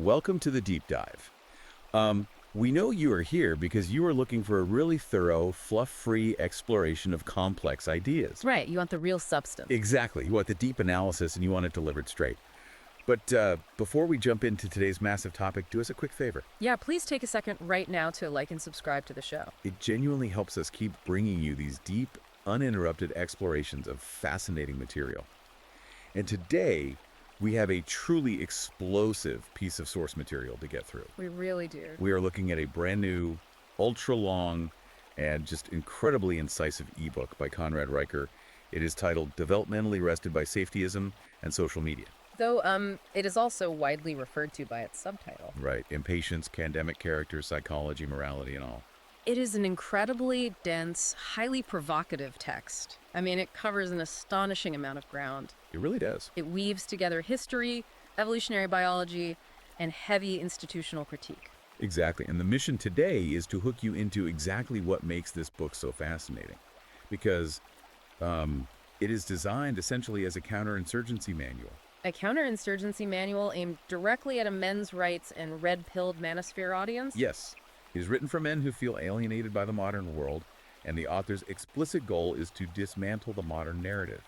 welcome to the deep dive. We know you are here because you are looking for a really thorough, fluff-free exploration of complex ideas. Right, you want the real substance. Exactly. You want the deep analysis and you want it delivered straight. But before we jump into today's massive topic, do us a quick favor. Yeah, please take a second right now to like and subscribe to the show. It genuinely helps us keep bringing you these deep, uninterrupted explorations of fascinating material. And today, we have a truly explosive piece of source material to get through. We really do. We are looking at a brand new, ultra-long, and just incredibly incisive ebook by Conrad Riker. It is titled Developmentally Arrested by Safetyism and Social Media. Though it is also widely referred to by its subtitle. Right. Impatience, Pandemic Characters, Psychology, Morality, and all. It is an incredibly dense, highly provocative text. I mean, it covers an astonishing amount of ground. It really does. It weaves together history, evolutionary biology, and heavy institutional critique. Exactly. And the mission today is to hook you into exactly what makes this book so fascinating. Because it is designed essentially as a counterinsurgency manual. A counterinsurgency manual aimed directly at a men's rights and red-pilled manosphere audience? Yes. It is written for men who feel alienated by the modern world, and the author's explicit goal is to dismantle the modern narrative.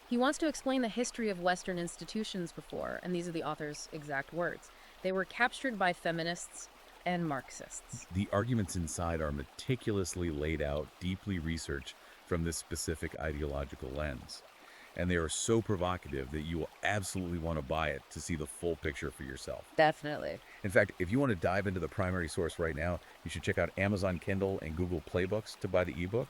He wants to explain the history of Western institutions before, and these are the author's exact words. They were captured by feminists and Marxists. The arguments inside are meticulously laid out, deeply researched from this specific ideological lens. And they are so provocative that you will absolutely want to buy it to see the full picture for yourself. Definitely. In fact, if you want to dive into the primary source right now, you should check out Amazon Kindle and Google Playbooks to buy the ebook.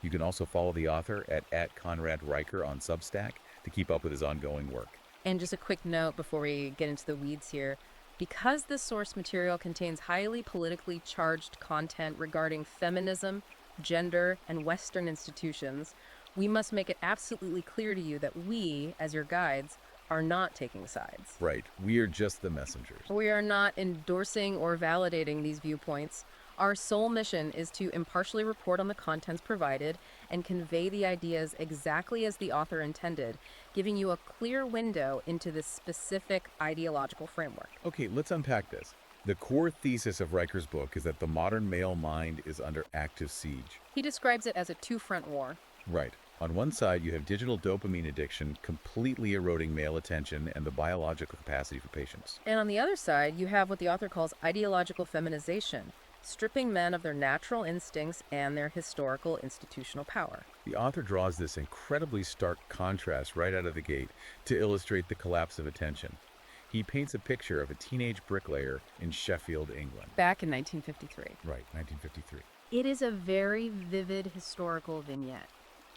You can also follow the author at Conrad Riker on Substack to keep up with his ongoing work. And just a quick note before we get into the weeds here. Because this source material contains highly politically charged content regarding feminism, gender, and Western institutions, we must make it absolutely clear to you that we, as your guides, are not taking sides. Right. We are just the messengers. We are not endorsing or validating these viewpoints. Our sole mission is to impartially report on the contents provided and convey the ideas exactly as the author intended, giving you a clear window into this specific ideological framework. Okay, let's unpack this. The core thesis of Riker's book is that the modern male mind is under active siege. He describes it as a two-front war. Right. On one side, you have digital dopamine addiction completely eroding male attention and the biological capacity for patience. And on the other side, you have what the author calls ideological feminization, stripping men of their natural instincts and their historical institutional power. The author draws this incredibly stark contrast right out of the gate to illustrate the collapse of attention. He paints a picture of a teenage bricklayer in Sheffield, England. Back in 1953. Right, 1953. It is a very vivid historical vignette.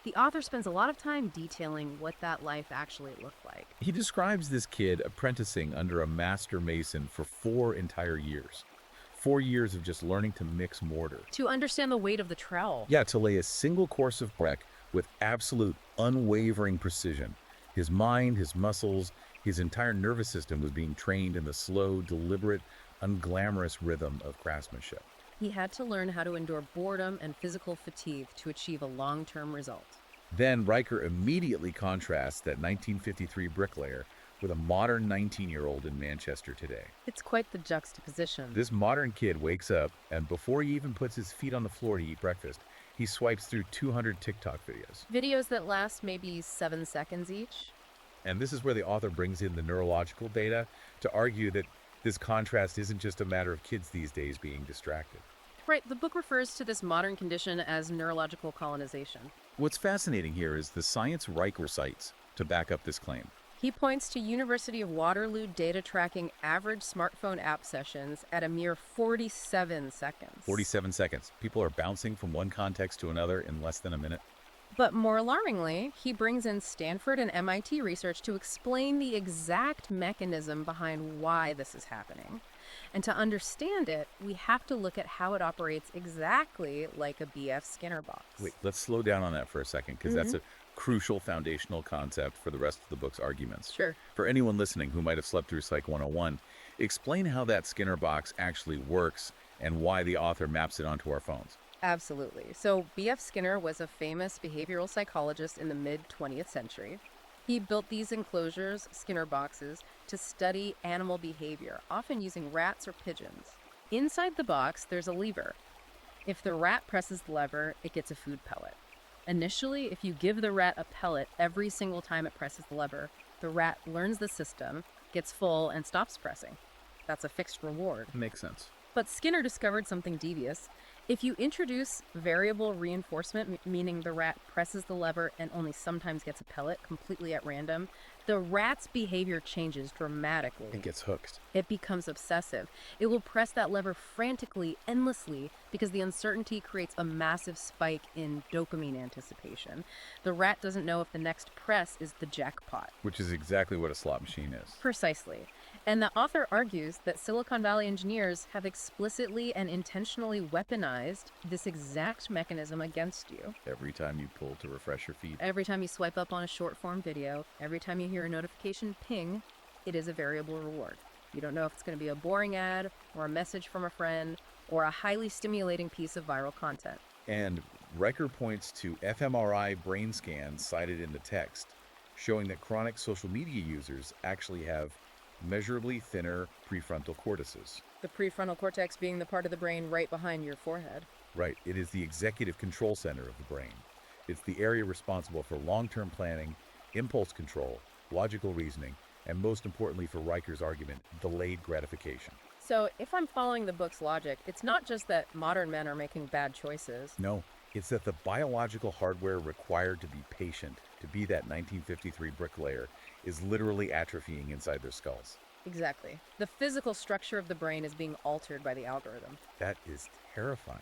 The author spends a lot of time detailing what that life actually looked like. He describes this kid apprenticing under a master mason for 4 entire years. 4 years of just learning to mix mortar. To understand the weight of the trowel. Yeah, to lay a single course of brick with absolute unwavering precision. His mind, his muscles, his entire nervous system was being trained in the slow, deliberate, unglamorous rhythm of craftsmanship. He had to learn how to endure boredom and physical fatigue to achieve a long-term result. Then Riker immediately contrasts that 1953 bricklayer with a modern 19-year-old in Manchester today. It's quite the juxtaposition. This modern kid wakes up, and before he even puts his feet on the floor to eat breakfast, he swipes through 200 TikTok videos. Videos that last maybe 7 seconds each. And this is where the author brings in the neurological data to argue that this contrast isn't just a matter of kids these days being distracted. Right, the book refers to this modern condition as neurological colonization. What's fascinating here is the science Riker cites to back up this claim. He points to University of Waterloo data tracking average smartphone app sessions at a mere 47 seconds. 47 seconds. People are bouncing from one context to another in less than a minute. But more alarmingly, he brings in Stanford and MIT research to explain the exact mechanism behind why this is happening. And to understand it, we have to look at how it operates exactly like a B.F. Skinner box. Wait, let's slow down on that for a second, because that's a crucial foundational concept for the rest of the book's arguments. Sure. For anyone listening who might have slept through Psych 101, explain how that Skinner box actually works and why the author maps it onto our phones. Absolutely. So B.F. Skinner was a famous behavioral psychologist in the mid-20th century. He built these enclosures, Skinner boxes, to study animal behavior, often using rats or pigeons. Inside the box, there's a lever. If the rat presses the lever, it gets a food pellet. Initially, if you give the rat a pellet every single time it presses the lever, the rat learns the system, gets full, and stops pressing. That's a fixed reward. Makes sense. But Skinner discovered something devious. If you introduce variable reinforcement, meaning the rat presses the lever and only sometimes gets a pellet completely at random, the rat's behavior changes dramatically. It gets hooked. It becomes obsessive. It will press that lever frantically, endlessly, because the uncertainty creates a massive spike in dopamine anticipation. The rat doesn't know if the next press is the jackpot. Which is exactly what a slot machine is. Precisely. And the author argues that Silicon Valley engineers have explicitly and intentionally weaponized this exact mechanism against you. Every time you pull to refresh your feed. Every time you swipe up on a short-form video, every time you hear a notification ping, it is a variable reward. You don't know if it's going to be a boring ad, or a message from a friend, or a highly stimulating piece of viral content. And Riker points to fMRI brain scans cited in the text, showing that chronic social media users actually have measurably thinner prefrontal cortices. The prefrontal cortex being the part of the brain right behind your forehead. Right, it is the executive control center of the brain. It's the area responsible for long-term planning, impulse control, logical reasoning, and most importantly for Riker's argument, delayed gratification. So if I'm following the book's logic, it's not just that modern men are making bad choices. No, it's that the biological hardware required to be patient, to be that 1953 bricklayer, is literally atrophying inside their skulls. Exactly. The physical structure of the brain is being altered by the algorithm. That is terrifying.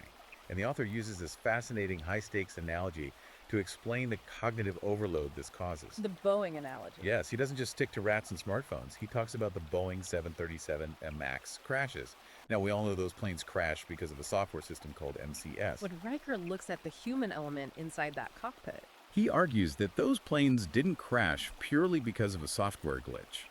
And the author uses this fascinating high-stakes analogy to explain the cognitive overload this causes. The Boeing analogy. Yes, he doesn't just stick to rats and smartphones. He talks about the Boeing 737 MAX crashes. Now, we all know those planes crash because of a software system called MCS. But Riker looks at the human element inside that cockpit. He argues that those planes didn't crash purely because of a software glitch.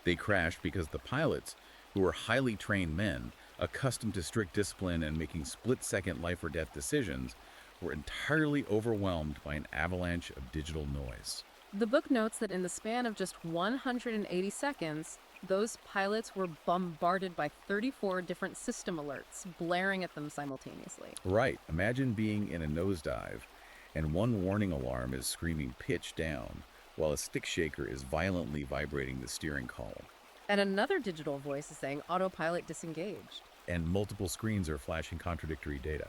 They crashed because the pilots, who were highly trained men, accustomed to strict discipline and making split-second life-or-death decisions, were entirely overwhelmed by an avalanche of digital noise. The book notes that in the span of just 180 seconds, those pilots were bombarded by 34 different system alerts blaring at them simultaneously. Right. Imagine being in a nosedive, and one warning alarm is screaming pitch down, while a stick shaker is violently vibrating the steering column. And another digital voice is saying autopilot disengaged. And multiple screens are flashing contradictory data.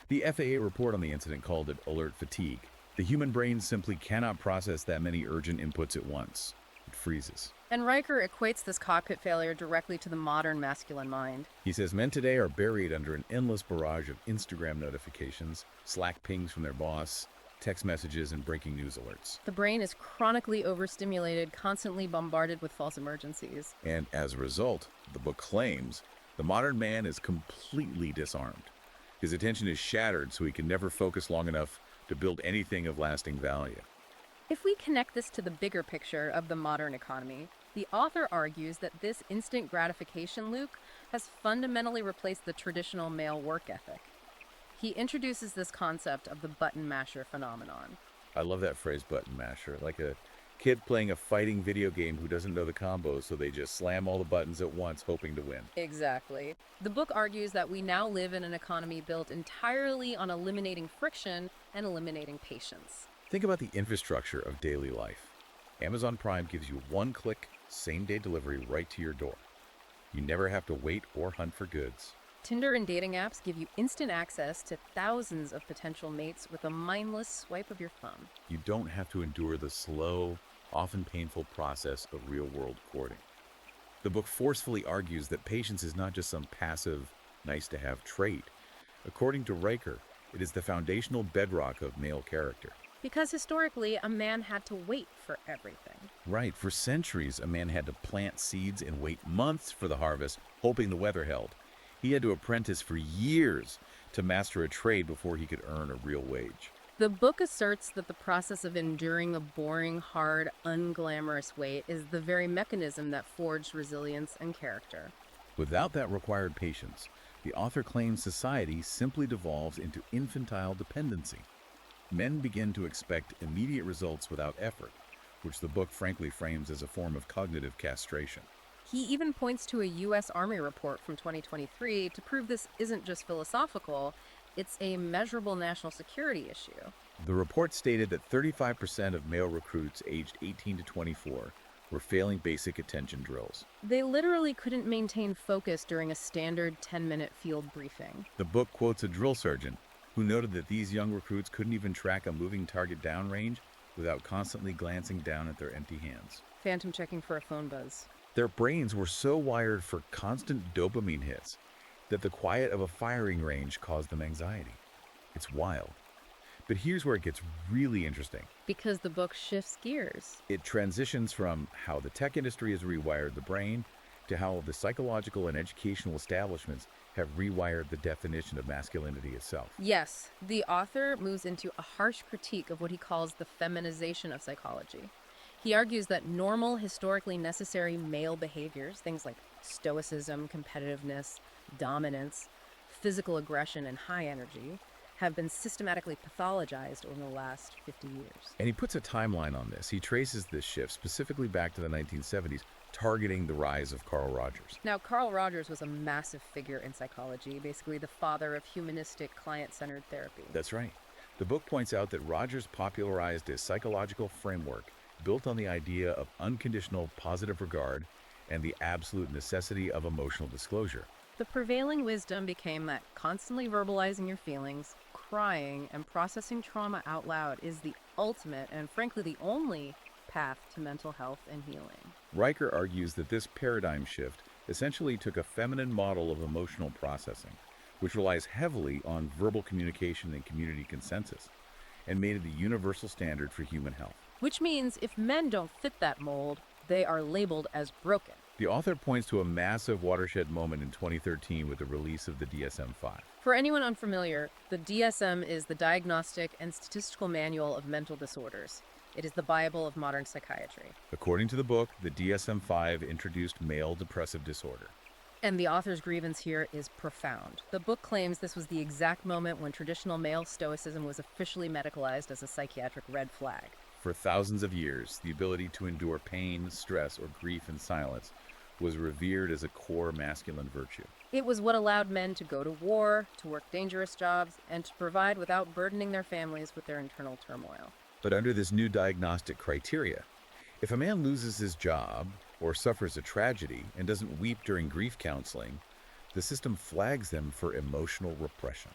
The FAA report on the incident called it alert fatigue. The human brain simply cannot process that many urgent inputs at once. It freezes. And Riker equates this cockpit failure directly to the modern masculine mind. He says men today are buried under an endless barrage of Instagram notifications, Slack pings from their boss, text messages, and breaking news alerts. The brain is chronically overstimulated, constantly bombarded with false emergencies. And as a result, the book claims, the modern man is completely disarmed. His attention is shattered so he can never focus long enough to build anything of lasting value. If we connect this to the bigger picture of the modern economy, the author argues that this instant gratification loop has fundamentally replaced the traditional male work ethic. He introduces this concept of the button masher phenomenon. I love that phrase, button masher, like a kid playing a fighting video game who doesn't know the combos, so they just slam all the buttons at once, hoping to win. Exactly. The book argues that we now live in an economy built entirely on eliminating friction and eliminating patience. Think about the infrastructure of daily life. Amazon Prime gives you one-click, same-day delivery right to your door. You never have to wait or hunt for goods. Tinder and dating apps give you instant access to thousands of potential mates with a mindless swipe of your thumb. You don't have to endure the slow, often painful process of real-world courting. The book forcefully argues that patience is not just some passive, nice-to-have trait. According to Riker, it is the foundational bedrock of male character. Because historically, a man had to wait for everything. Right, for centuries, a man had to plant seeds and wait months for the harvest, hoping the weather held. He had to apprentice for years to master a trade before he could earn a real wage. The book asserts that the process of enduring a boring, hard, unglamorous wait is the very mechanism that forged resilience and character. Without that required patience, the author claims society simply devolves into infantile dependency. Men begin to expect immediate results without effort, which the book frankly frames as a form of cognitive castration. He even points to a U.S. Army report from 2023 to prove this isn't just philosophical, it's a measurable national security issue. The report stated that 35% of male recruits aged 18 to 24 were failing basic attention drills. They literally couldn't maintain focus during a standard 10-minute field briefing. The book quotes a drill sergeant who noted that these young recruits couldn't even track a moving target downrange without constantly glancing down at their empty hands. Phantom checking for a phone buzz. Their brains were so wired for constant dopamine hits that the quiet of a firing range caused them anxiety. It's wild. But here's where it gets really interesting. Because the book shifts gears. It transitions from how the tech industry has rewired the brain to how the psychological and educational establishments have rewired the definition of masculinity itself. Yes, the author moves into a harsh critique of what he calls the feminization of psychology. He argues that normal, historically necessary male behaviors, things like stoicism, competitiveness, dominance, physical aggression, and high energy, have been systematically pathologized over the last 50 years. And he puts a timeline on this. He traces this shift specifically back to the 1970s, targeting the rise of Carl Rogers. Now, Carl Rogers was a massive figure in psychology, basically the father of humanistic, client-centered therapy. That's right. The book points out that Rogers popularized a psychological framework built on the idea of unconditional positive regard and the absolute necessity of emotional disclosure. The prevailing wisdom became that constantly verbalizing your feelings, crying, and processing trauma out loud is the ultimate and frankly the only path to mental health and healing. Riker argues that this paradigm shift essentially took a feminine model of emotional processing, which relies heavily on verbal communication and community consensus, and made it the universal standard for human health. Which means if men don't fit that mold, they are labeled as broken. The author points to a massive watershed moment in 2013 with the release of the DSM-5. For anyone unfamiliar, the DSM is the Diagnostic and Statistical Manual of Mental Disorders. It is the Bible of modern psychiatry. According to the book, the DSM-5 introduced male depressive disorder. And the author's grievance here is profound. The book claims this was the exact moment when traditional male stoicism was officially medicalized as a psychiatric red flag. For thousands of years, the ability to endure pain, stress, or grief in silence was revered as a core masculine virtue. It was what allowed men to go to war, to work dangerous jobs, and to provide without burdening their families with their internal turmoil. But under this new diagnostic criteria, if a man loses his job or suffers a tragedy and doesn't weep during grief counseling, the system flags them for emotional repression.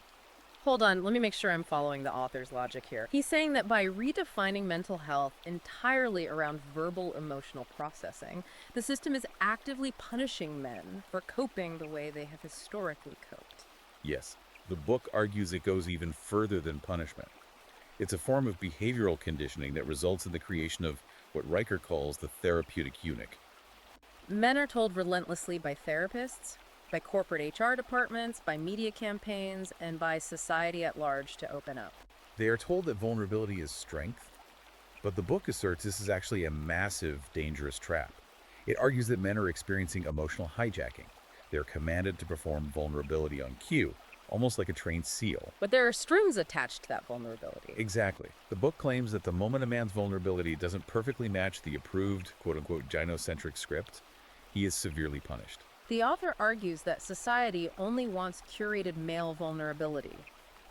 Hold on, let me make sure I'm following the author's logic here. He's saying that by redefining mental health entirely around verbal emotional processing, the system is actively punishing men for coping the way they have historically coped. Yes, the book argues it goes even further than punishment. It's a form of behavioral conditioning that results in the creation of what Riker calls the therapeutic eunuch. Men are told relentlessly by therapists, by corporate HR departments, by media campaigns, and by society at large to open up. They are told that vulnerability is strength, but the book asserts this is actually a massive, dangerous trap. It argues that men are experiencing emotional hijacking. They're commanded to perform vulnerability on cue, almost like a trained SEAL. But there are strings attached to that vulnerability. Exactly. The book claims that the moment a man's vulnerability doesn't perfectly match the approved, quote-unquote, gynocentric script, he is severely punished. The author argues that society only wants curated male vulnerability.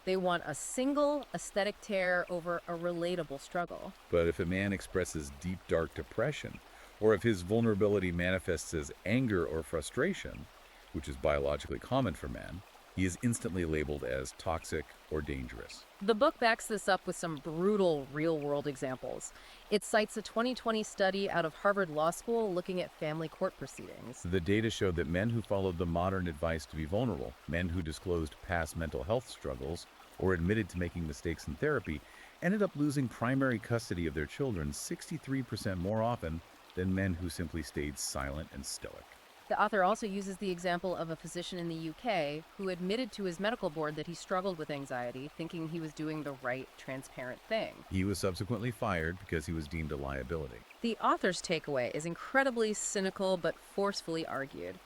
They want a single aesthetic tear over a relatable struggle. But if a man expresses deep, dark depression, or if his vulnerability manifests as anger or frustration, which is biologically common for men, he is instantly labeled as toxic or dangerous. The book backs this up with some brutal real-world examples. It cites a 2020 study out of Harvard Law School looking at family court proceedings. The data showed that men who followed the modern advice to be vulnerable, men who disclosed past mental health struggles or admitted to making mistakes in therapy, ended up losing primary custody of their children 63% more often than men who simply stayed silent and stoic. The author also uses the example of a physician in the UK who admitted to his medical board that he struggled with anxiety, thinking he was doing the right, transparent thing. He was subsequently fired because he was deemed a liability. The author's takeaway is incredibly cynical but forcefully argued.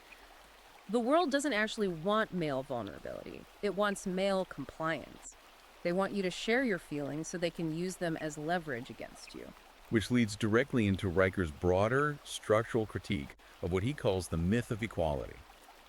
The world doesn't actually want male vulnerability. It wants male compliance. They want you to share your feelings so they can use them as leverage against you. which leads directly into Riker's broader structural critique of what he calls the myth of equality.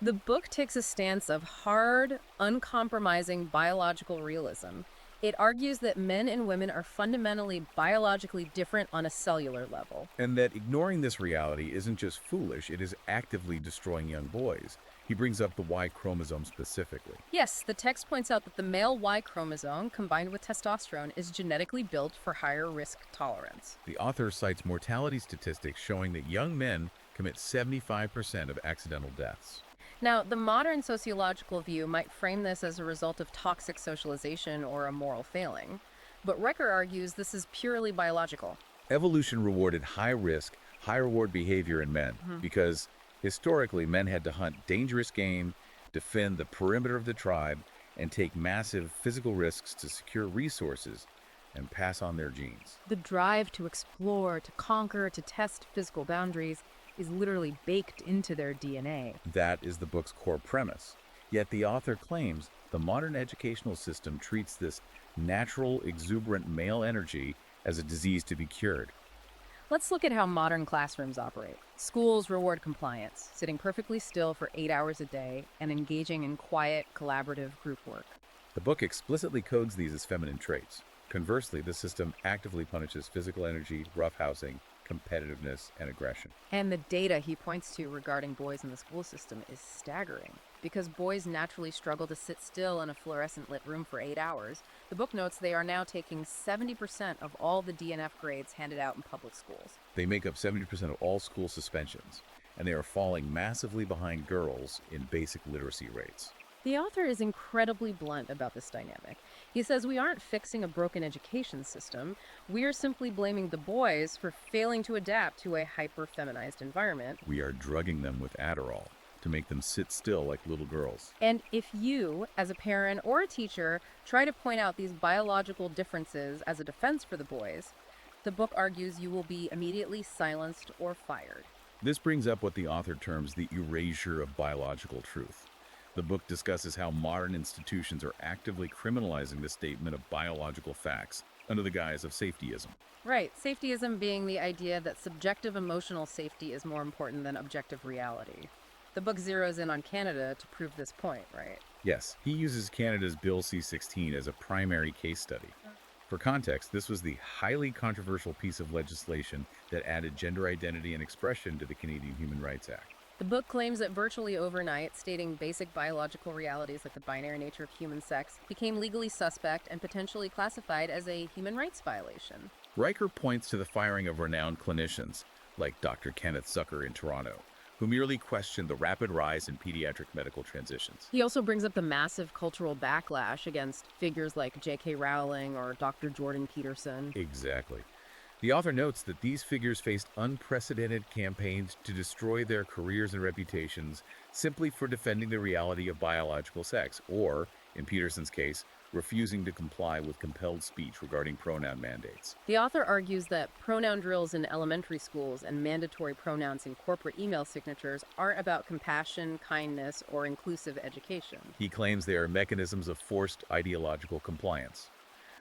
The book takes a stance of hard, uncompromising biological realism. It argues that men and women are fundamentally biologically different on a cellular level. And that ignoring this reality isn't just foolish, it is actively destroying young boys. He brings up the Y chromosome specifically. Yes, the text points out that the male Y chromosome, combined with testosterone, is genetically built for higher risk tolerance. The author cites mortality statistics showing that young men commit 75% of accidental deaths. Now, the modern sociological view might frame this as a result of toxic socialization or a moral failing, but Riker argues this is purely biological. Evolution rewarded high risk, high reward behavior in men because historically men had to hunt dangerous game, defend the perimeter of the tribe, and take massive physical risks to secure resources and pass on their genes. The drive to explore, to conquer, to test physical boundaries is literally baked into their DNA. That is the book's core premise. Yet the author claims the modern educational system treats this natural, exuberant male energy as a disease to be cured. Let's look at how modern classrooms operate. Schools reward compliance, sitting perfectly still for 8 hours a day and engaging in quiet, collaborative group work. The book explicitly codes these as feminine traits. Conversely, the system actively punishes physical energy, roughhousing, competitiveness, and aggression. And the data he points to regarding boys in the school system is staggering. Because boys naturally struggle to sit still in a fluorescent lit room for 8 hours, the book notes they are now taking 70% of all the DNF grades handed out in public schools. They make up 70% of all school suspensions, and they are falling massively behind girls in basic literacy rates. The author is incredibly blunt about this dynamic. He says we aren't fixing a broken education system. We are simply blaming the boys for failing to adapt to a hyper-feminized environment. We are drugging them with Adderall to make them sit still like little girls. And if you, as a parent or a teacher, try to point out these biological differences as a defense for the boys, the book argues you will be immediately silenced or fired. This brings up what the author terms the erasure of biological truth. The book discusses how modern institutions are actively criminalizing the statement of biological facts under the guise of safetyism. Right, safetyism being the idea that subjective emotional safety is more important than objective reality. The book zeroes in on Canada to prove this point, right? Yes, he uses Canada's Bill C-16 as a primary case study. For context, this was the highly controversial piece of legislation that added gender identity and expression to the Canadian Human Rights Act. The book claims that virtually overnight, stating basic biological realities like the binary nature of human sex became legally suspect and potentially classified as a human rights violation. Riker points to the firing of renowned clinicians, like Dr. Kenneth Zucker in Toronto, who merely questioned the rapid rise in pediatric medical transitions. He also brings up the massive cultural backlash against figures like J.K. Rowling or Dr. Jordan Peterson. Exactly. The author notes that these figures faced unprecedented campaigns to destroy their careers and reputations simply for defending the reality of biological sex, or, in Peterson's case, refusing to comply with compelled speech regarding pronoun mandates. The author argues that pronoun drills in elementary schools and mandatory pronouns in corporate email signatures aren't about compassion, kindness, or inclusive education. He claims they are mechanisms of forced ideological compliance.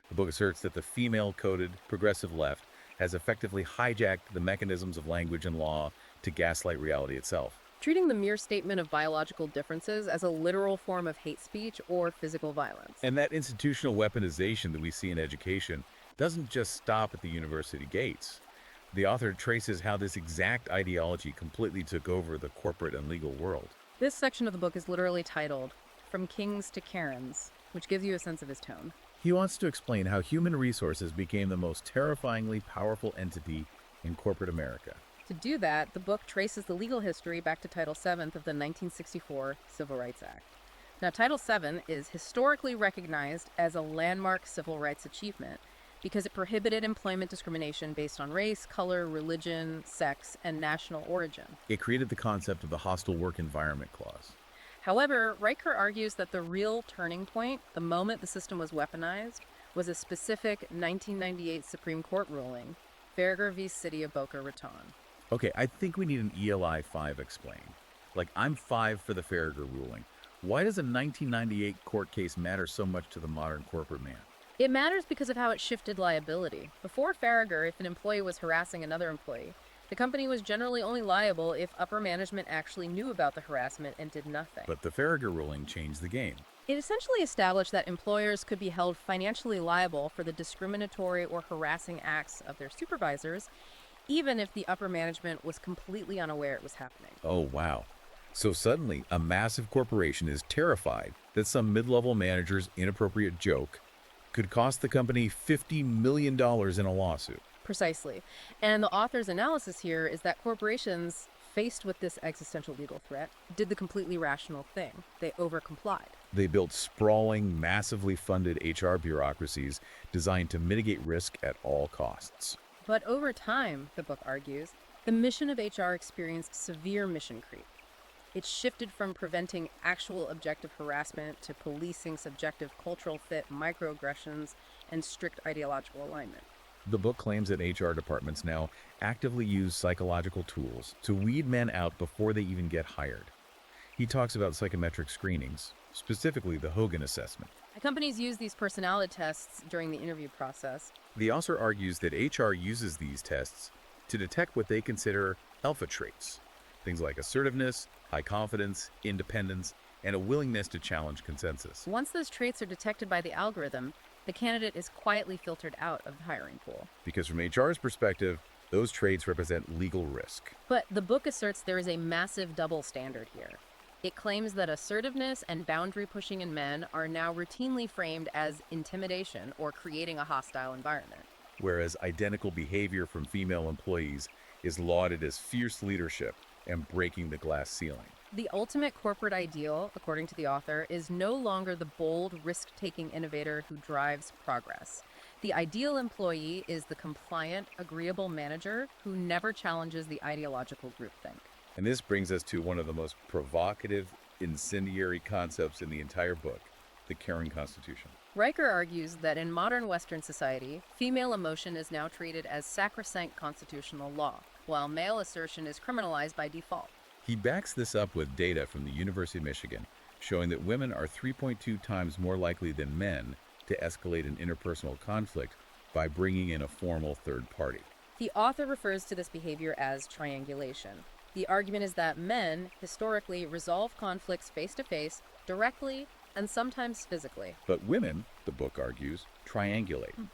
The book asserts that the female-coded progressive left has effectively hijacked the mechanisms of language and law to gaslight reality itself. Treating the mere statement of biological differences as a literal form of hate speech or physical violence. And that institutional weaponization that we see in education doesn't just stop at the university gates. The author traces how this exact ideology completely took over the corporate and legal world. This section of the book is literally titled, From Kings to Karens, which gives you a sense of his tone. He wants to explain how human resources became the most terrifyingly powerful entity in corporate America. To do that, the book traces the legal history back to Title VII of the 1964 Civil Rights Act. Now, Title VII is historically recognized as a landmark civil rights achievement because it prohibited employment discrimination based on race, color, religion, sex, and national origin. It created the concept of the hostile work environment clause. However, Riker argues that the real turning point, the moment the system was weaponized, was a specific 1998 Supreme Court ruling, Farragher v. City of Boca Raton. Okay, I think we need an ELI 5 explain. Like, I'm 5 for the Farragher ruling. Why does a 1998 court case matter so much to the modern corporate man? It matters because of how it shifted liability. Before Farragher, if an employee was harassing another employee, the company was generally only liable if upper management actually knew about the harassment and did nothing. But the Farragher ruling changed the game. It essentially established that employers could be held financially liable for the discriminatory or harassing acts of their supervisors, even if the upper management was completely unaware it was happening. Oh, wow. So suddenly, a massive corporation is terrified that some mid-level manager's inappropriate joke could cost the company $50 million in a lawsuit. Precisely. And the author's analysis here is that corporations, faced with this existential legal threat, did the completely rational thing. They overcomplied. They built sprawling, massively funded HR bureaucracies designed to mitigate risk at all costs. But over time, the book argues, the mission of HR experienced severe mission creep. It shifted from preventing actual objective harassment to policing subjective cultural fit, microaggressions, and strict ideological alignment. The book claims that HR departments now actively use psychological tools to weed men out before they even get hired. He talks about psychometric screenings, specifically the Hogan assessment. Companies use these personality tests during the interview process. The author argues that HR uses these tests to detect what they consider alpha traits, things like assertiveness, high confidence, independence, and a willingness to challenge consensus. Once those traits are detected by the algorithm, the candidate is quietly filtered out of the hiring pool. Because from HR's perspective, those traits represent legal risk. But the book asserts there is a massive double standard here. It claims that assertiveness and boundary pushing in men are now routinely framed as intimidation or creating a hostile environment. Whereas identical behavior from female employees is lauded as fierce leadership and breaking the glass ceiling. The ultimate corporate ideal, according to the author, is no longer the bold, risk-taking innovator who drives progress. The ideal employee is the compliant, agreeable manager who never challenges the ideological groupthink. And this brings us to one of the most provocative, incendiary concepts in the entire book, the Karen Constitution. Riker argues that in modern Western society, female emotion is now treated as sacrosanct constitutional law, while male assertion is criminalized by default. He backs this up with data from the University of Michigan, showing that women are 3.2 times more likely than men to escalate an interpersonal conflict by bringing in a formal third party. The author refers to this behavior as triangulation. The argument is that men, historically, resolve conflicts face-to-face, directly, and sometimes physically. But women, the book argues, triangulate.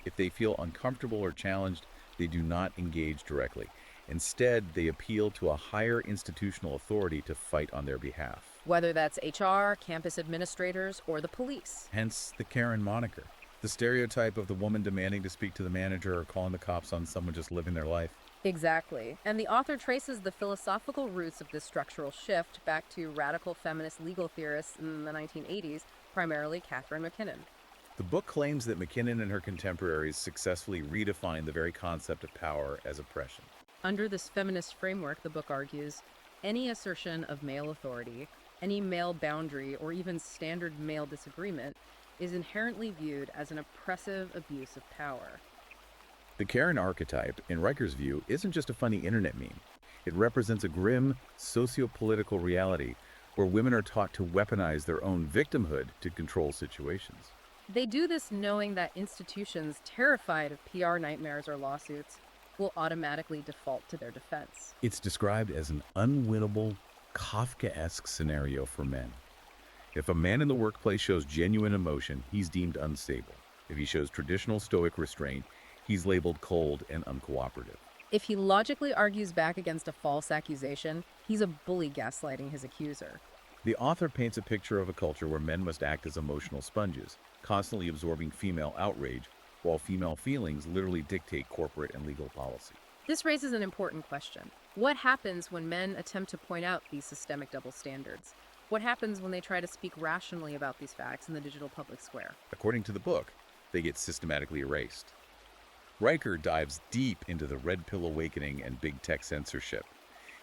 If they feel uncomfortable or challenged, they do not engage directly. Instead, they appeal to a higher institutional authority to fight on their behalf. Whether that's HR, campus administrators, or the police. Hence the Karen moniker, the stereotype of the woman demanding to speak to the manager or calling the cops on someone just living their life. Exactly. And the author traces the philosophical roots of this structural shift back to radical feminist legal theorists in the 1980s, primarily Catherine MacKinnon. The book claims that MacKinnon and her contemporaries successfully redefined the very concept of power as oppression. Under this feminist framework, the book argues, any assertion of male authority, any male boundary, or even standard male disagreement is inherently viewed as an oppressive abuse of power. The Karen archetype, in Riker's view, isn't just a funny internet meme. It represents a grim socio-political reality where women are taught to weaponize their own victimhood to control situations. They do this knowing that institutions terrified of PR nightmares or lawsuits will automatically default to their defense. It's described as an unwinnable, Kafkaesque scenario for men. If a man in the workplace shows genuine emotion, he's deemed unstable. If he shows traditional stoic restraint, he's labeled cold and uncooperative. If he logically argues back against a false accusation, he's a bully gaslighting his accuser. The author paints a picture of a culture where men must act as emotional sponges, constantly absorbing female outrage, while female feelings literally dictate corporate and legal policy. This raises an important question. What happens when men attempt to point out these systemic double standards? What happens when they try to speak rationally about these facts in the digital public square? According to the book, they get systematically erased. Riker dives deep into the red pill awakening and big tech censorship.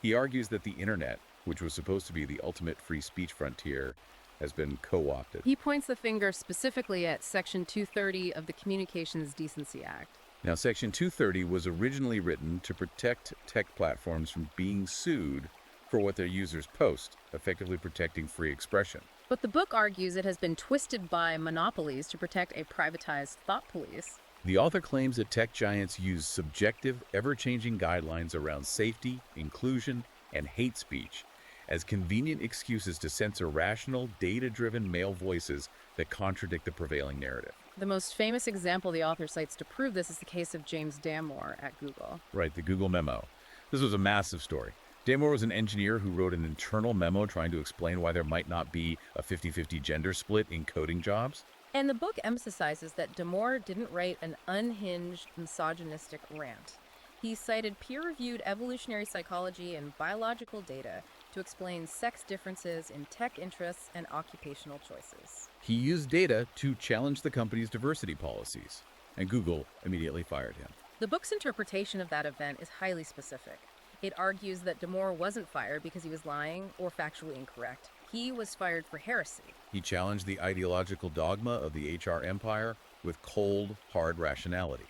He argues that the internet, which was supposed to be the ultimate free speech frontier, has been co-opted. He points the finger specifically at Section 230 of the Communications Decency Act. Now, Section 230 was originally written to protect tech platforms from being sued for what their users post, effectively protecting free expression. But the book argues it has been twisted by monopolies to protect a privatized thought police. The author claims that tech giants use subjective, ever-changing guidelines around safety, inclusion, and hate speech as convenient excuses to censor rational, data-driven male voices that contradict the prevailing narrative. The most famous example the author cites to prove this is the case of James Damore at Google. Right, the Google memo. This was a massive story. Damore was an engineer who wrote an internal memo trying to explain why there might not be a 50-50 gender split in coding jobs. And the book emphasizes that Damore didn't write an unhinged, misogynistic rant. He cited peer-reviewed evolutionary psychology and biological data to explain sex differences in tech interests and occupational choices. He used data to challenge the company's diversity policies, and Google immediately fired him. The book's interpretation of that event is highly specific. It argues that Damore wasn't fired because he was lying or factually incorrect. He was fired for heresy. He challenged the ideological dogma of the HR empire with cold, hard rationality.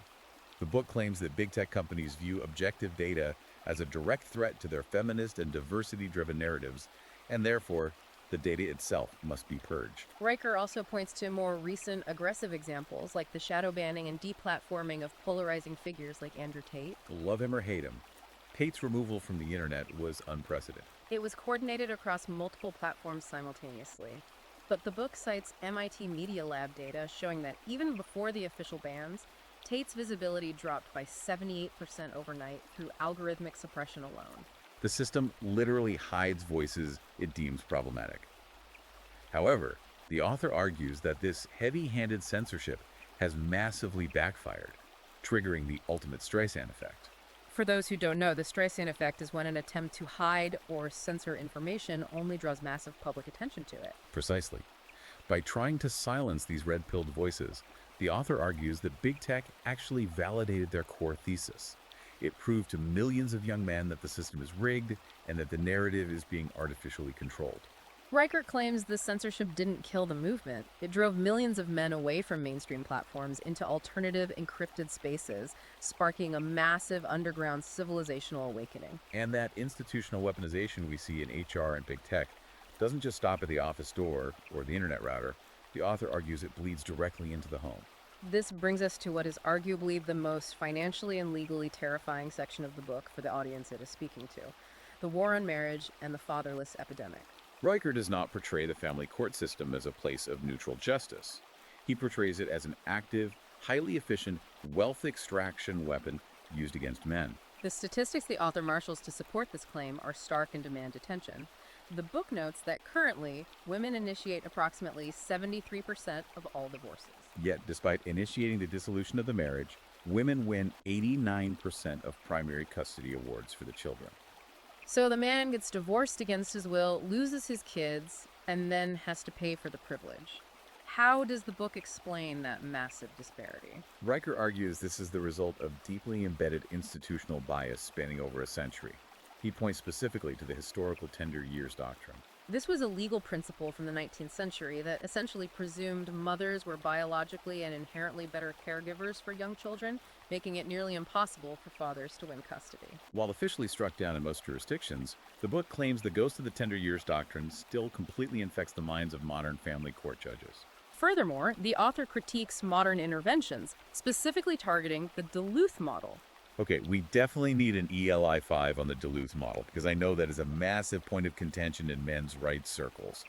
The book claims that big tech companies view objective data as a direct threat to their feminist and diversity-driven narratives, and therefore, the data itself must be purged. Riker also points to more recent aggressive examples like the shadow banning and deplatforming of polarizing figures like Andrew Tate. Love him or hate him, Tate's removal from the internet was unprecedented. It was coordinated across multiple platforms simultaneously. But the book cites MIT Media Lab data showing that even before the official bans, Tate's visibility dropped by 78% overnight through algorithmic suppression alone. The system literally hides voices it deems problematic. However, the author argues that this heavy-handed censorship has massively backfired, triggering the ultimate Streisand effect. For those who don't know, the Streisand effect is when an attempt to hide or censor information only draws massive public attention to it. Precisely. By trying to silence these red-pilled voices, the author argues that big tech actually validated their core thesis. It proved to millions of young men that the system is rigged and that the narrative is being artificially controlled. Riker claims the censorship didn't kill the movement. It drove millions of men away from mainstream platforms into alternative encrypted spaces, sparking a massive underground civilizational awakening. And that institutional weaponization we see in HR and big tech doesn't just stop at the office door or the internet router. The author argues it bleeds directly into the home. This brings us to what is arguably the most financially and legally terrifying section of the book for the audience it is speaking to: the war on marriage and the fatherless epidemic. Riker does not portray the family court system as a place of neutral justice. He portrays it as an active, highly efficient wealth extraction weapon used against men. The statistics the author marshals to support this claim are stark and demand attention. The book notes that currently, women initiate approximately 73% of all divorces. Yet, despite initiating the dissolution of the marriage, women win 89% of primary custody awards for the children. So the man gets divorced against his will, loses his kids, and then has to pay for the privilege. How does the book explain that massive disparity? Riker argues this is the result of deeply embedded institutional bias spanning over a century. He points specifically to the historical tender years doctrine. This was a legal principle from the 19th century that essentially presumed mothers were biologically and inherently better caregivers for young children, making it nearly impossible for fathers to win custody. While officially struck down in most jurisdictions, the book claims the ghost of the tender years doctrine still completely infects the minds of modern family court judges. Furthermore, the author critiques modern interventions, specifically targeting the Duluth model. Okay, we definitely need an ELI 5 on the Duluth model, because I know that is a massive point of contention in men's rights circles.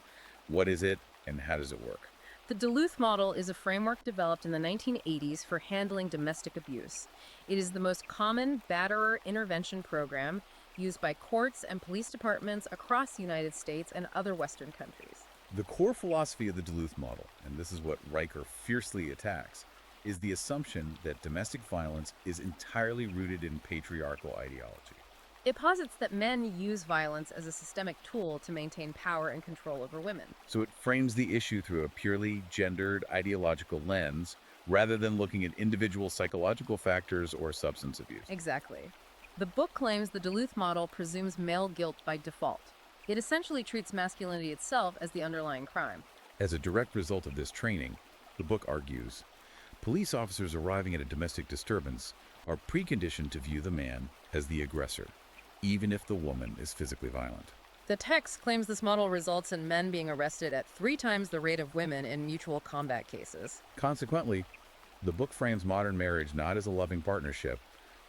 What is it, and how does it work? The Duluth model is a framework developed in the 1980s for handling domestic abuse. It is the most common batterer intervention program used by courts and police departments across the United States and other Western countries. The core philosophy of the Duluth model, and this is what Riker fiercely attacks, is the assumption that domestic violence is entirely rooted in patriarchal ideology. It posits that men use violence as a systemic tool to maintain power and control over women. So it frames the issue through a purely gendered ideological lens, rather than looking at individual psychological factors or substance abuse. Exactly. The book claims the Duluth model presumes male guilt by default. It essentially treats masculinity itself as the underlying crime. As a direct result of this training, the book argues, police officers arriving at a domestic disturbance are preconditioned to view the man as the aggressor, even if the woman is physically violent. The text claims this model results in men being arrested at 3 times the rate of women in mutual combat cases. Consequently, the book frames modern marriage not as a loving partnership,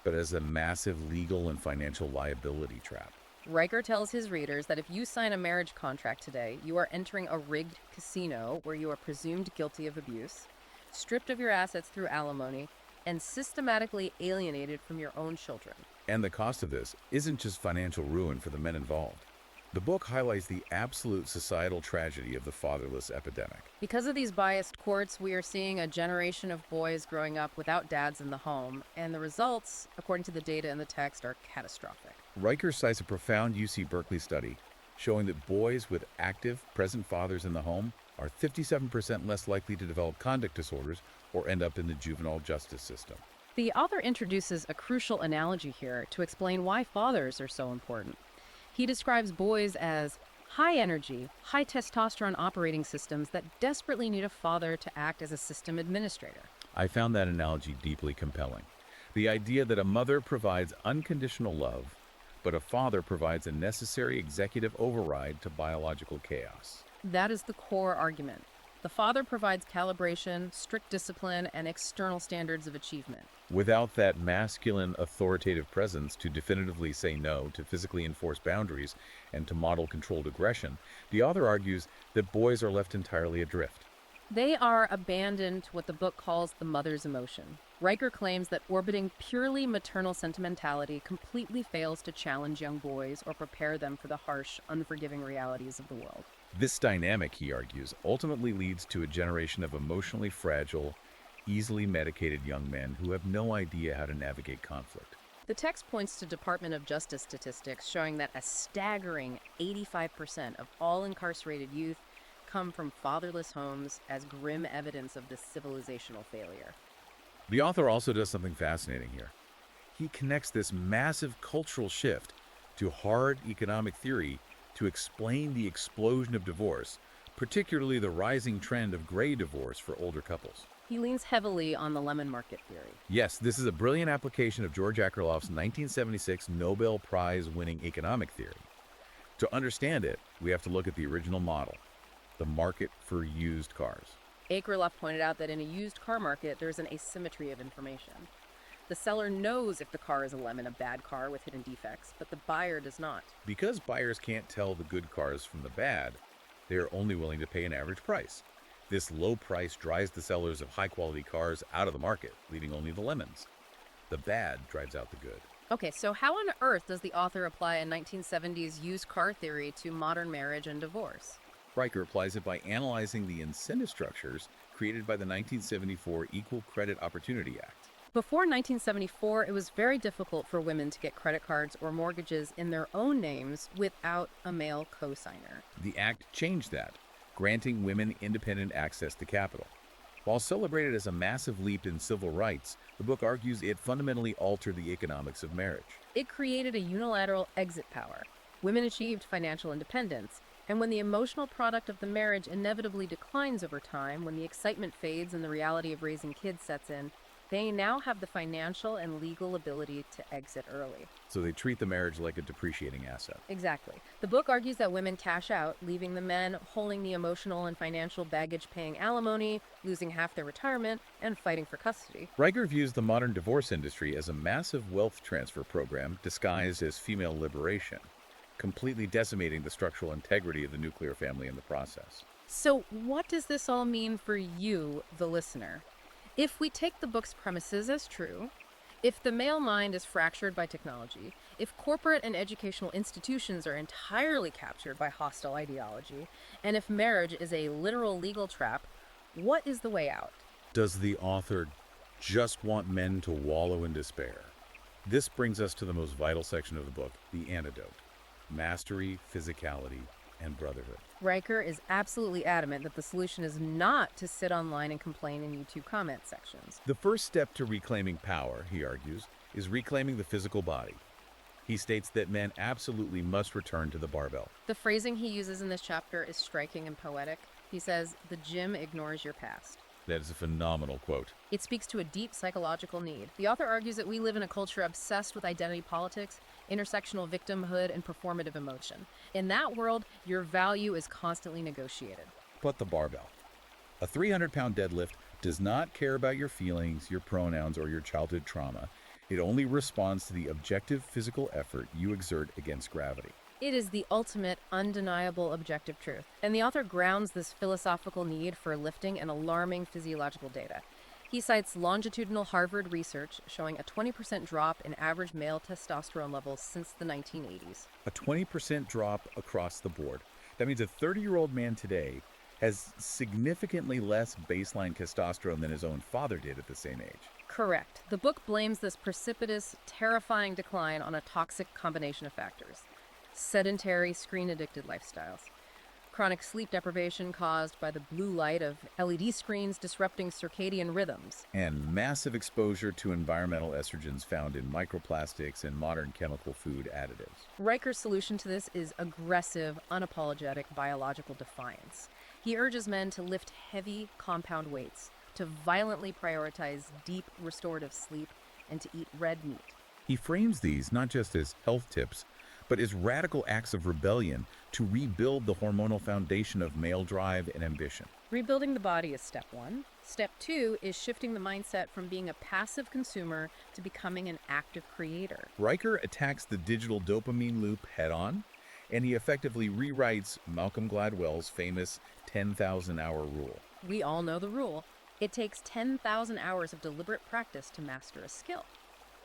but as a massive legal and financial liability trap. Riker tells his readers that if you sign a marriage contract today, you are entering a rigged casino where you are presumed guilty of abuse, stripped of your assets through alimony, and systematically alienated from your own children. And the cost of this isn't just financial ruin for the men involved. The book highlights the absolute societal tragedy of the fatherless epidemic. Because of these biased courts, we are seeing a generation of boys growing up without dads in the home, and the results, according to the data in the text, are catastrophic. Riker cites a profound UC Berkeley study showing that boys with active, present fathers in the home are 57% less likely to develop conduct disorders or end up in the juvenile justice system. The author introduces a crucial analogy here to explain why fathers are so important. He describes boys as high energy, high testosterone operating systems that desperately need a father to act as a system administrator. I found that analogy deeply compelling. The idea that a mother provides unconditional love, but a father provides a necessary executive override to biological chaos. That is the core argument. The father provides calibration, strict discipline, and external standards of achievement. Without that masculine authoritative presence to definitively say no, to physically enforce boundaries, and to model controlled aggression, the author argues that boys are left entirely adrift. They are abandoned to what the book calls the mother's emotion. Riker claims that orbiting purely maternal sentimentality completely fails to challenge young boys or prepare them for the harsh, unforgiving realities of the world. This dynamic, he argues, ultimately leads to a generation of emotionally fragile, easily medicated young men who have no idea how to navigate conflict. The text points to Department of Justice statistics showing that a staggering 85% of all incarcerated youth come from fatherless homes as grim evidence of this civilizational failure. The author also does something fascinating here. He connects this massive cultural shift to hard economic theory to explain the explosion of divorce, particularly the rising trend of gray divorce for older couples. He leans heavily on the lemon market theory. Yes, this is a brilliant application of George Akerlof's 1976 Nobel Prize-winning economic theory. To understand it, we have to look at the original model, the market for used cars. Akerlof pointed out that in a used car market, there's an asymmetry of information. The seller knows if the car is a lemon, a bad car with hidden defects, but the buyer does not. Because buyers can't tell the good cars from the bad, they are only willing to pay an average price. This low price drives the sellers of high-quality cars out of the market, leaving only the lemons. The bad drives out the good. Okay, so how on earth does the author apply a 1970s used car theory to modern marriage and divorce? Riker applies it by analyzing the incentive structures created by the 1974 Equal Credit Opportunity Act. Before 1974, it was very difficult for women to get credit cards or mortgages in their own names without a male co-signer. The act changed that, granting women independent access to capital. While celebrated as a massive leap in civil rights, the book argues it fundamentally altered the economics of marriage. It created a unilateral exit power. Women achieved financial independence, and when the emotional product of the marriage inevitably declines over time, when the excitement fades and the reality of raising kids sets in, they now have the financial and legal ability to exit early. So they treat the marriage like a depreciating asset. Exactly. The book argues that women cash out, leaving the men holding the emotional and financial baggage, paying alimony, losing half their retirement, and fighting for custody. Riker views the modern divorce industry as a massive wealth transfer program disguised as female liberation, completely decimating the structural integrity of the nuclear family in the process. So what does this all mean for you, the listener? If we take the book's premises as true, if the male mind is fractured by technology, if corporate and educational institutions are entirely captured by hostile ideology, and if marriage is a literal legal trap, what is the way out? Does the author just want men to wallow in despair? This brings us to the most vital section of the book, the antidote: mastery, physicality, and brotherhood. Riker is absolutely adamant that the solution is not to sit online and complain in YouTube comment sections. The first step to reclaiming power, he argues, is reclaiming the physical body. He states that men absolutely must return to the barbell. The phrasing he uses in this chapter is striking and poetic. He says, "The gym ignores your past." That is a phenomenal quote. It speaks to a deep psychological need. The author argues that we live in a culture obsessed with identity politics, intersectional victimhood, and performative emotion. In that world, your value is constantly negotiated. But the barbell. A 300-pound deadlift does not care about your feelings, your pronouns, or your childhood trauma. It only responds to the objective physical effort you exert against gravity. It is the ultimate, undeniable objective truth, and the author grounds this philosophical need for lifting in alarming physiological data. He cites longitudinal Harvard research showing a 20% drop in average male testosterone levels since the 1980s. A 20% drop across the board. That means a 30-year-old man today has significantly less baseline testosterone than his own father did at the same age. Correct. The book blames this precipitous, terrifying decline on a toxic combination of factors. Sedentary, screen-addicted lifestyles. Chronic sleep deprivation caused by the blue light of LED screens disrupting circadian rhythms. And massive exposure to environmental estrogens found in microplastics and modern chemical food additives. Riker's solution to this is aggressive, unapologetic biological defiance. He urges men to lift heavy compound weights, to violently prioritize deep restorative sleep, and to eat red meat. He frames these not just as health tips, but as radical acts of rebellion to rebuild the hormonal foundation of male drive and ambition. Rebuilding the body is step one. Step two is shifting the mindset from being a passive consumer to becoming an active creator. Riker attacks the digital dopamine loop head-on, and he effectively rewrites Malcolm Gladwell's famous 10,000-hour rule. We all know the rule. It takes 10,000 hours of deliberate practice to master a skill.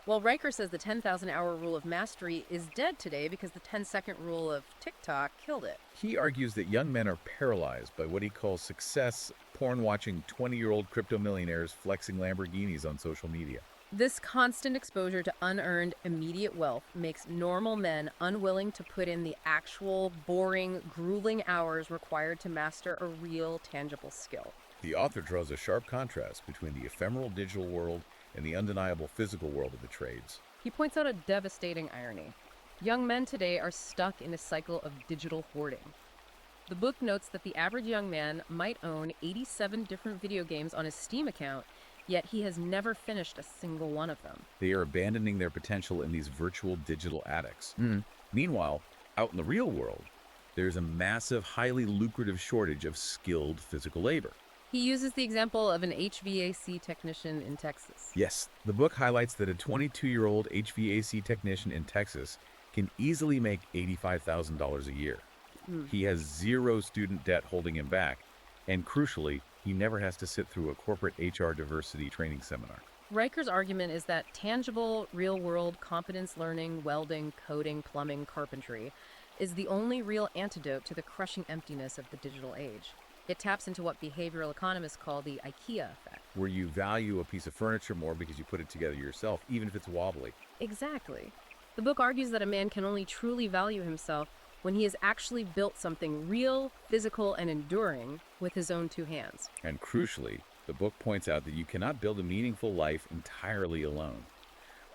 Well, Riker says the 10,000-hour rule of mastery is dead today because the 10-second rule of TikTok killed it. He argues that young men are paralyzed by what he calls success, porn-watching 20-year-old crypto millionaires flexing Lamborghinis on social media. This constant exposure to unearned, immediate wealth makes normal men unwilling to put in the actual, boring, grueling hours required to master a real, tangible skill. The author draws a sharp contrast between the ephemeral digital world and the undeniable physical world of the trades. He points out a devastating irony. Young men today are stuck in a cycle of digital hoarding. The book notes that the average young man might own 87 different video games on his Steam account, yet he has never finished a single one of them. They are abandoning their potential in these virtual digital addicts. Meanwhile, out in the real world, there's a massive, highly lucrative shortage of skilled physical labor. He uses the example of an HVAC technician in Texas. Yes, the book highlights that a 22-year-old HVAC technician in Texas can easily make $85,000 a year. He has zero student debt holding him back, and crucially, he never has to sit through a corporate HR diversity training seminar. Riker's argument is that tangible, real-world competence learning, welding, coding, plumbing, carpentry is the only real antidote to the crushing emptiness of the digital age. It taps into what behavioral economists call the IKEA effect. Where you value a piece of furniture more because you put it together yourself, even if it's wobbly. Exactly. The book argues that a man can only truly value himself when he has actually built something real, physical, and enduring with his own two hands. And crucially, the book points out that you cannot build a meaningful life entirely alone,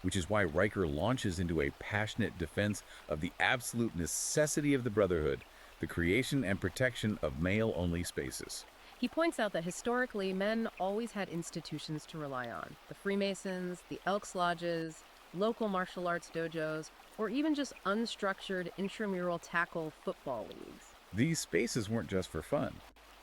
which is why Riker launches into a passionate defense of the absolute necessity of the brotherhood, the creation and protection of male-only spaces. He points out that historically, men always had institutions to rely on. The Freemasons, the Elks Lodges, local martial arts dojos, or even just unstructured intramural tackle football leagues. These spaces weren't just for fun.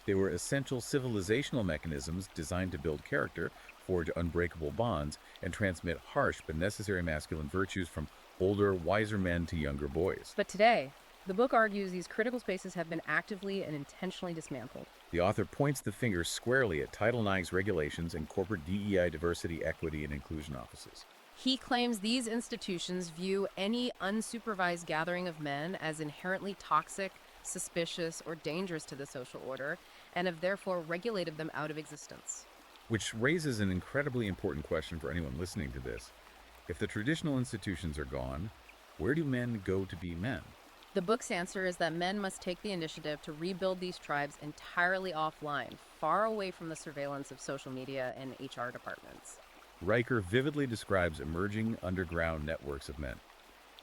They were essential civilizational mechanisms designed to build character, forge unbreakable bonds, and transmit harsh but necessary masculine virtues from older, wiser men to younger boys. But today, the book argues these critical spaces have been actively and intentionally dismantled. The author points the finger squarely at Title IX's regulations and corporate DEI diversity, equity, and inclusion offices. He claims these institutions view any unsupervised gathering of men as inherently toxic, suspicious, or dangerous to the social order, and have therefore regulated them out of existence. Which raises an incredibly important question for anyone listening to this. If the traditional institutions are gone, where do men go to be men? The book's answer is that men must take the initiative to rebuild these tribes entirely offline, far away from the surveillance of social media and HR departments. Riker vividly describes emerging underground networks of men.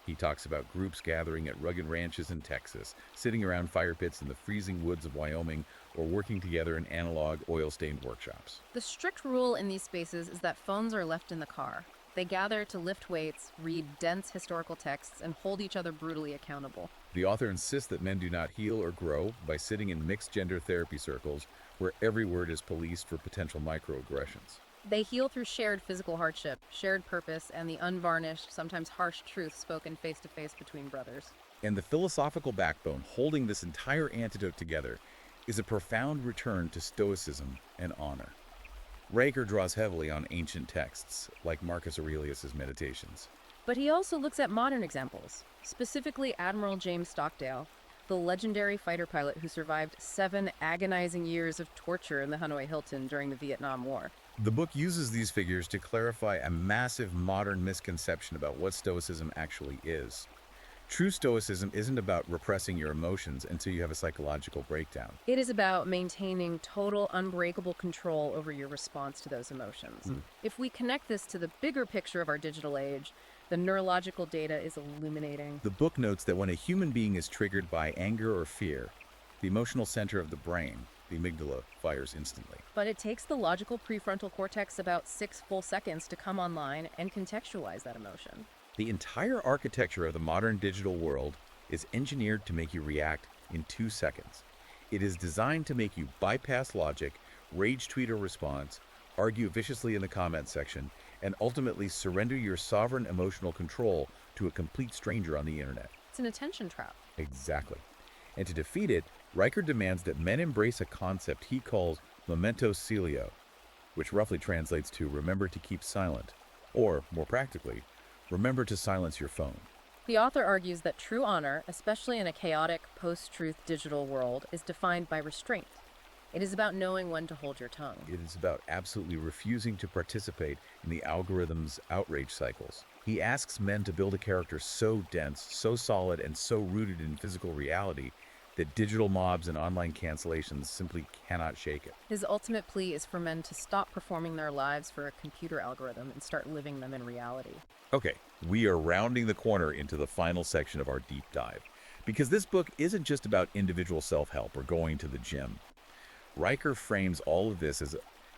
He talks about groups gathering at rugged ranches in Texas, sitting around fire pits in the freezing woods of Wyoming, or working together in analog, oil-stained workshops. The strict rule in these spaces is that phones are left in the car. They gather to lift weights, read dense historical texts, and hold each other brutally accountable. The author insists that men do not heal or grow by sitting in mixed-gender therapy circles where every word is policed for potential microaggressions. They heal through shared physical hardship, shared purpose, and the unvarnished, sometimes harsh truth spoken face to face between brothers. And the philosophical backbone holding this entire antidote together is a profound return to stoicism and honor. Riker draws heavily on ancient texts, like Marcus Aurelius's Meditations. But he also looks at modern examples, specifically Admiral James Stockdale, the legendary fighter pilot who survived 7 agonizing years of torture in the Hanoi Hilton during the Vietnam War. The book uses these figures to clarify a massive modern misconception about what Stoicism actually is. True Stoicism isn't about repressing your emotions until you have a psychological breakdown. It is about maintaining total, unbreakable control over your response to those emotions. If we connect this to the bigger picture of our digital age, the neurological data is illuminating. The book notes that when a human being is triggered by anger or fear, the emotional center of the brain, the amygdala, fires instantly. But it takes the logical prefrontal cortex about 6 full seconds to come online and contextualize that emotion. The entire architecture of the modern digital world is engineered to make you react in 2 seconds. It is designed to make you bypass logic, rage tweet a response, argue viciously in the comment section, and ultimately surrender your sovereign emotional control to a complete stranger on the internet. It's an attention trap. Exactly. And to defeat it, Riker demands that men embrace a concept he calls memento silio, which roughly translates to remember to keep silent, or, more practically, remember to silence your phone. The author argues that true honor, especially in a chaotic, post-truth digital world, is defined by restraint. It is about knowing when to hold your tongue. It is about absolutely refusing to participate in the algorithm's outrage cycles. He asks men to build a character so dense, so solid, and so rooted in physical reality that digital mobs and online cancellations simply cannot shake it. His ultimate plea is for men to stop performing their lives for a computer algorithm and start living them in reality. Okay, we are rounding the corner into the final section of our deep dive, because this book isn't just about individual self-help or going to the gym. Riker frames all of this as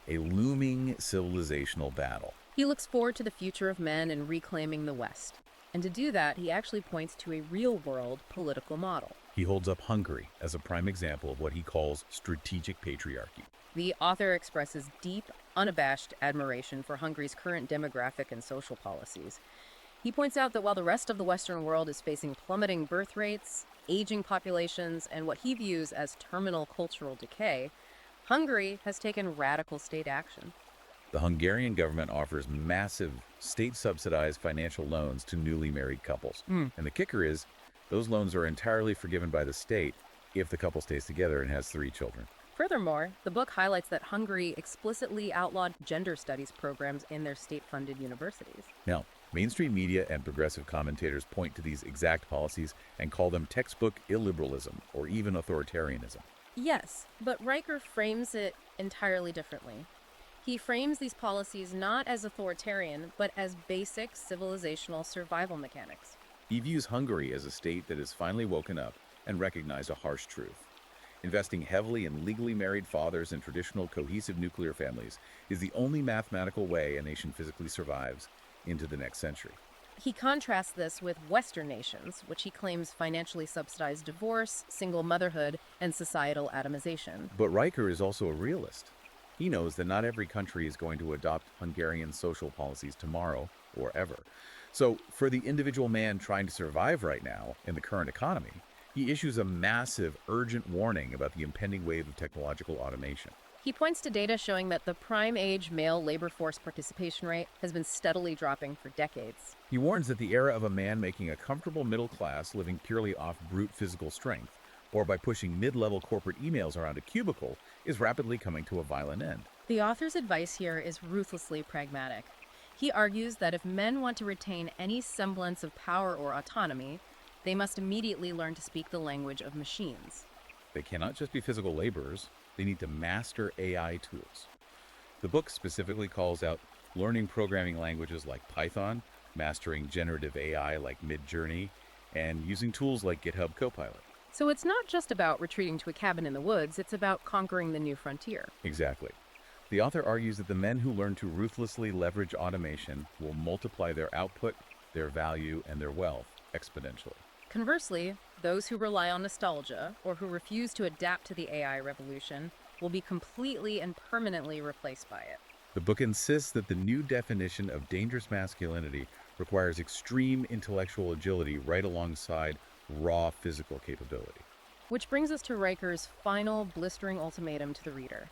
a looming civilizational battle. He looks forward to the future of men and reclaiming the West. And to do that, he actually points to a real-world political model. He holds up Hungary as a prime example of what he calls strategic patriarchy. The author expresses deep, unabashed admiration for Hungary's current demographic and social policies. He points out that while the rest of the Western world is facing plummeting birth rates, aging populations, and what he views as terminal cultural decay, Hungary has taken radical state action. The Hungarian government offers massive state-subsidized financial loans to newly married couples. And the kicker is, those loans are entirely forgiven by the state if the couple stays together and has 3 children. Furthermore, the book highlights that Hungary explicitly outlawed gender studies programs in their state-funded universities. Now, mainstream media and progressive commentators point to these exact policies and call them textbook illiberalism or even authoritarianism. Yes, but Riker frames it entirely differently. He frames these policies not as authoritarian, but as basic civilizational survival mechanics. He views Hungary as a state that has finally woken up and recognized a harsh truth. Investing heavily in legally married fathers and traditional cohesive nuclear families is the only mathematical way a nation physically survives into the next century. He contrasts this with Western nations, which he claims financially subsidize divorce, single motherhood, and societal atomization. But Riker is also a realist. He knows that not every country is going to adopt Hungarian social policies tomorrow or ever. So, for the individual man trying to survive right now in the current economy, he issues a massive, urgent warning about the impending wave of technological automation. He points to data showing that the prime age male labor force participation rate has been steadily dropping for decades. He warns that the era of a man making a comfortable middle class living purely off brute physical strength, or by pushing mid-level corporate emails around a cubicle, is rapidly coming to a violent end. The author's advice here is ruthlessly pragmatic. He argues that if men want to retain any semblance of power or autonomy, they must immediately learn to speak the language of machines. They cannot just be physical laborers, they need to master AI tools. The book specifically calls out learning programming languages like Python, mastering generative AI like Midjourney, and using tools like GitHub Copilot. So it's not just about retreating to a cabin in the woods, it's about conquering the new frontier. Exactly. The author argues that the men who learn to ruthlessly leverage automation will multiply their output, their value, and their wealth exponentially. Conversely, those who rely on nostalgia or who refuse to adapt to the AI revolution will be completely and permanently replaced by it. The book insists that the new definition of dangerous masculinity requires extreme intellectual agility right alongside raw physical capability. Which brings us to Riker's final blistering ultimatum to the reader.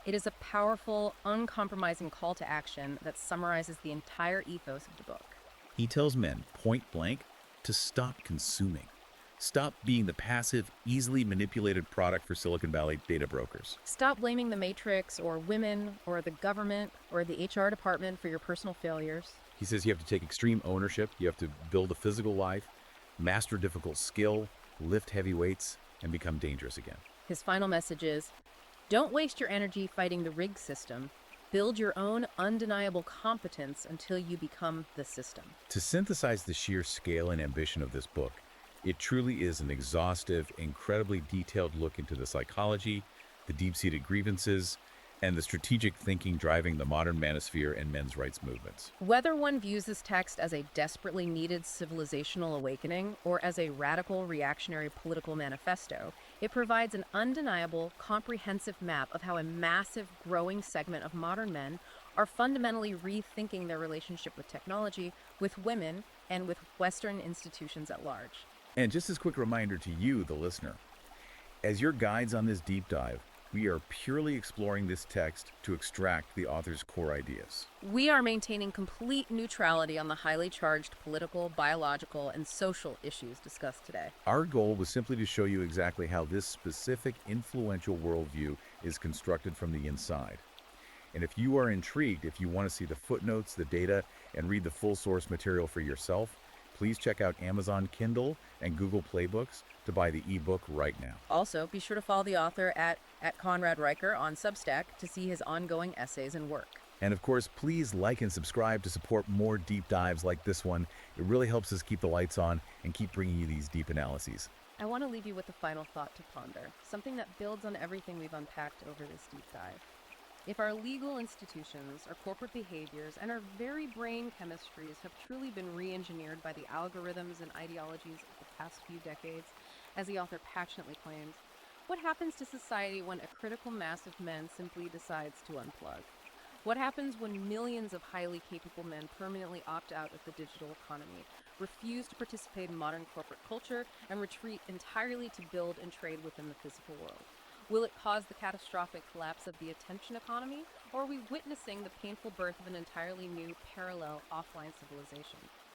It is a powerful, uncompromising call to action that summarizes the entire ethos of the book. He tells men point blank to stop consuming. Stop being the passive, easily manipulated product for Silicon Valley data brokers. Stop blaming the Matrix or women or the government or the HR department for your personal failures. He says you have to take extreme ownership, you have to build a physical life, master difficult skill, lift heavy weights, and become dangerous again. His final message is, don't waste your energy fighting the rigged system. Build your own undeniable competence until you become the system. To synthesize the sheer scale and ambition of this book, it truly is an exhaustive, incredibly detailed look into the psychology, the deep-seated grievances, and the strategic thinking driving the modern manosphere and men's rights movements. Whether one views this text as a desperately needed civilizational awakening or as a radical reactionary political manifesto, it provides an undeniable, comprehensive map of how a massive, growing segment of modern men are fundamentally rethinking their relationship with technology, with women, and with Western institutions at large. And just as a quick reminder to you, the listener, as your guides on this deep dive, we are purely exploring this text to extract the author's core ideas. We are maintaining complete neutrality on the highly charged political, biological, and social issues discussed today. Our goal was simply to show you exactly how this specific influential worldview is constructed from the inside. And if you are intrigued, if you want to see the footnotes, the data, and read the full source material for yourself, please check out Amazon Kindle and Google Play Books to buy the ebook right now. Also, be sure to follow the author at Conrad Riker on Substack to see his ongoing essays and work. And of course, please like and subscribe to support more deep dives like this one. It really helps us keep the lights on and keep bringing you these deep analyses. I want to leave you with a final thought to ponder, something that builds on everything we've unpacked over this deep dive. If our legal institutions, our corporate behaviors, and our very brain chemistries have truly been re-engineered by the algorithms and ideologies of the past few decades, as the author passionately claims, what happens to society when a critical mass of men simply decides to unplug? What happens when millions of highly capable men permanently opt out of the digital economy, refuse to participate in modern corporate culture, and retreat entirely to build and trade within the physical world? Will it cause the catastrophic collapse of the attention economy, or are we witnessing the painful birth of an entirely new, parallel, offline civilization?